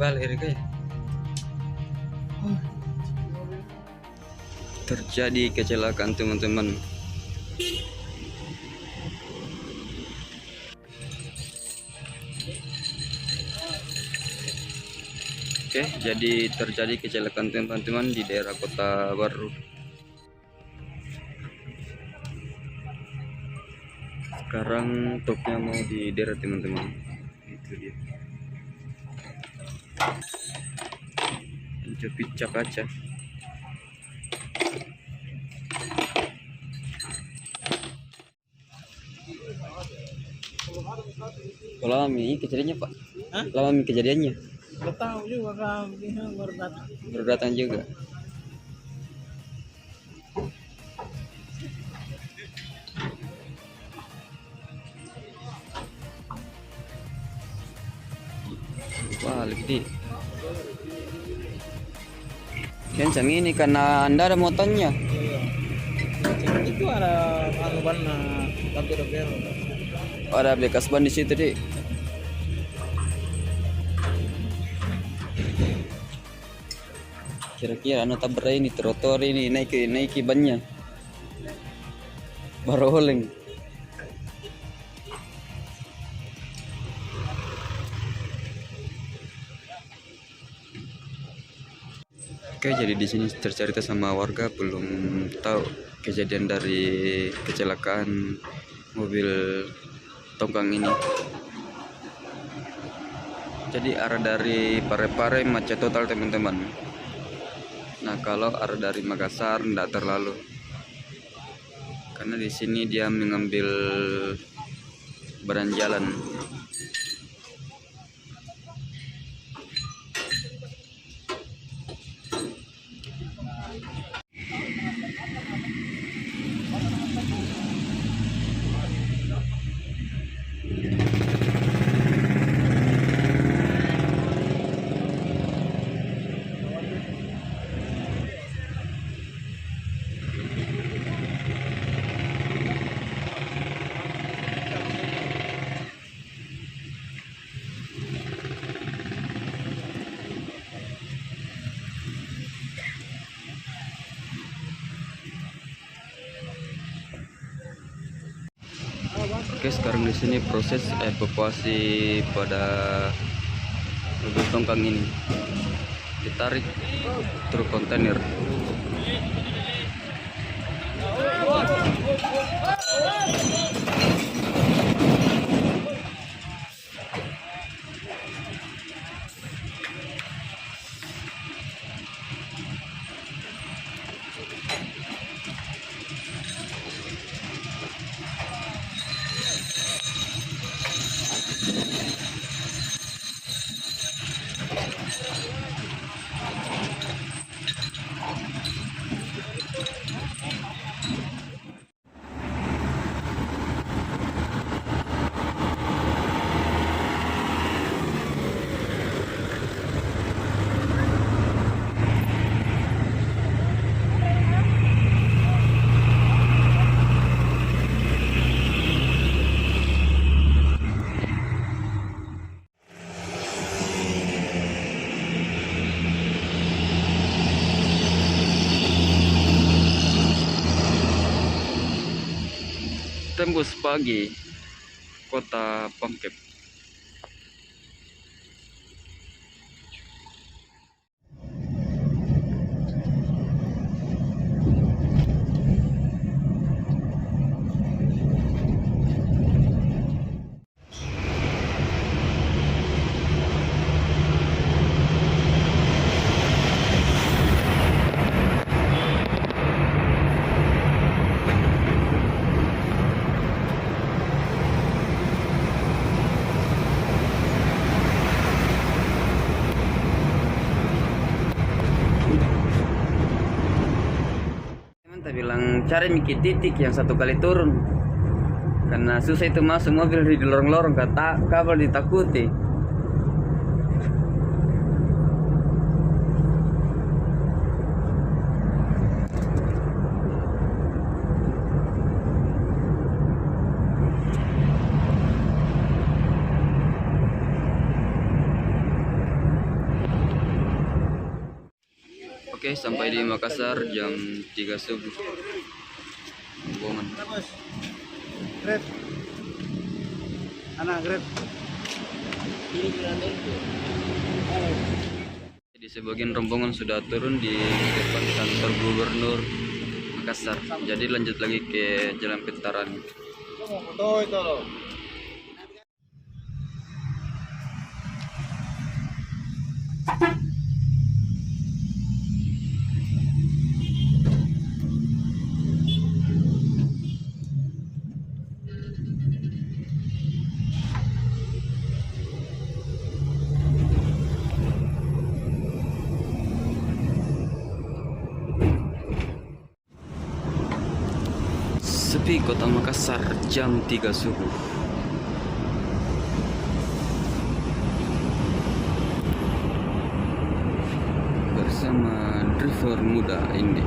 balik Erika ya. Terjadi kecelakaan teman-teman. Oke, jadi terjadi kecelakaan teman-teman di daerah Kota Baru. Sekarang truknya mau dideret teman-teman. Itu dia. Jepit kaca. Lama ini kejadiannya Pak? Hah? Lama ini kejadiannya? Gak tahu juga kan, baru datang. Baru datang juga. Balik di. Kencang ini karena Anda ada motornya. Iya. Itu ada anu banna tapi udah belok. Ada bekas ban di situ deh. Kira-kira anu tabrak ini trotoar ini naiki bannya. Baru oleng. Oke, jadi di sini tercerita sama warga belum tahu kejadian dari kecelakaan mobil tongkang ini. Jadi arah dari Parepare macet total teman-teman. Nah, kalau arah dari Makassar tidak terlalu, karena di sini dia mengambil badan jalan. Oke, sekarang di sini proses evakuasi pada mobil tongkang ini. Ditarik truk kontainer. Tembus pagi Kota Pangkep. Bilang cari mikir titik yang satu kali turun, karena susah itu masuk mobil di lorong-lorong, kata kabel ditakuti. Oke, sampai di Makassar jam 3 subuh. Rombongan. Grab. Anak Grab. Di sebagian rombongan sudah turun di depan kantor gubernur Makassar. Jadi lanjut lagi ke Jalan Pentaran. Tuh itu loh. Sepi kota Makassar jam 3 subuh. Bersama driver muda ini.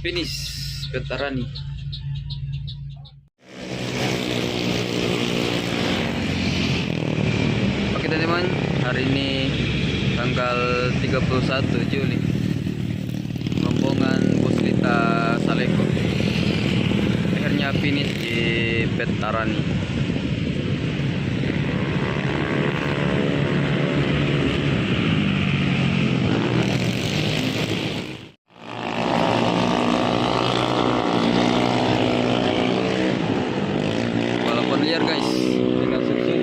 Finish Petarani. Oke teman-teman, hari ini tanggal 31 Juli. Rombongan Bus Lita Saleko akhirnya finish di Petarani. Liar guys, dengan susu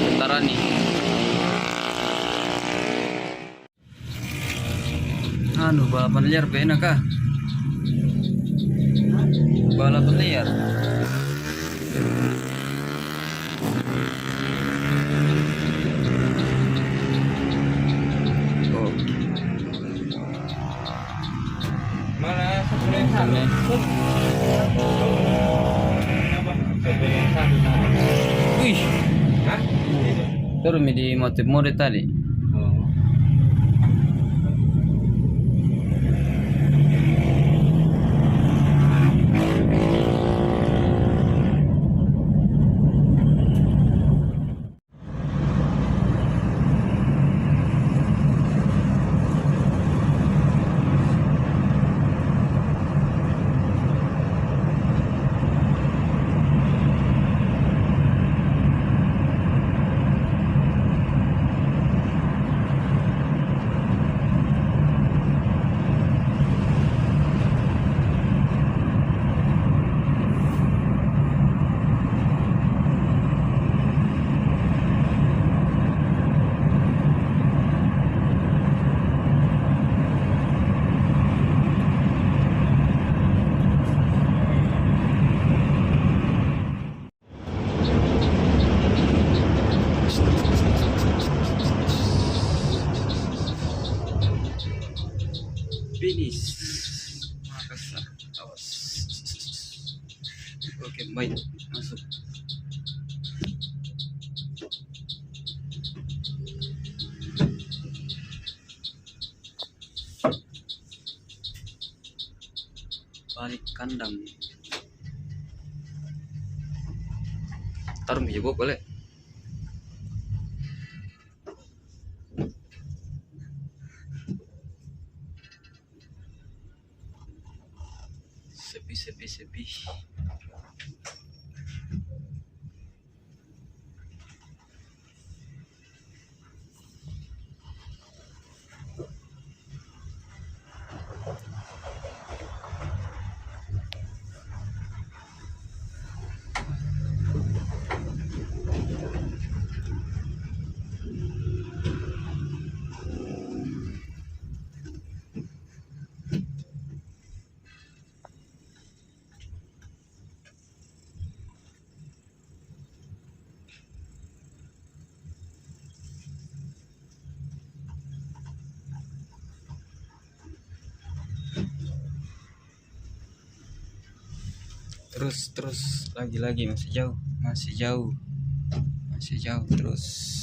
Petarani. Balapan liar enak kah? Balapan liar. Oh. Mana sebenarnya? Wih, turun di motif mode tadi. Finish Makassar, awas. Oke, baik, masuk. Balik kandang. Taruh ya boleh. Sepi. Terus lagi masih jauh masih jauh terus.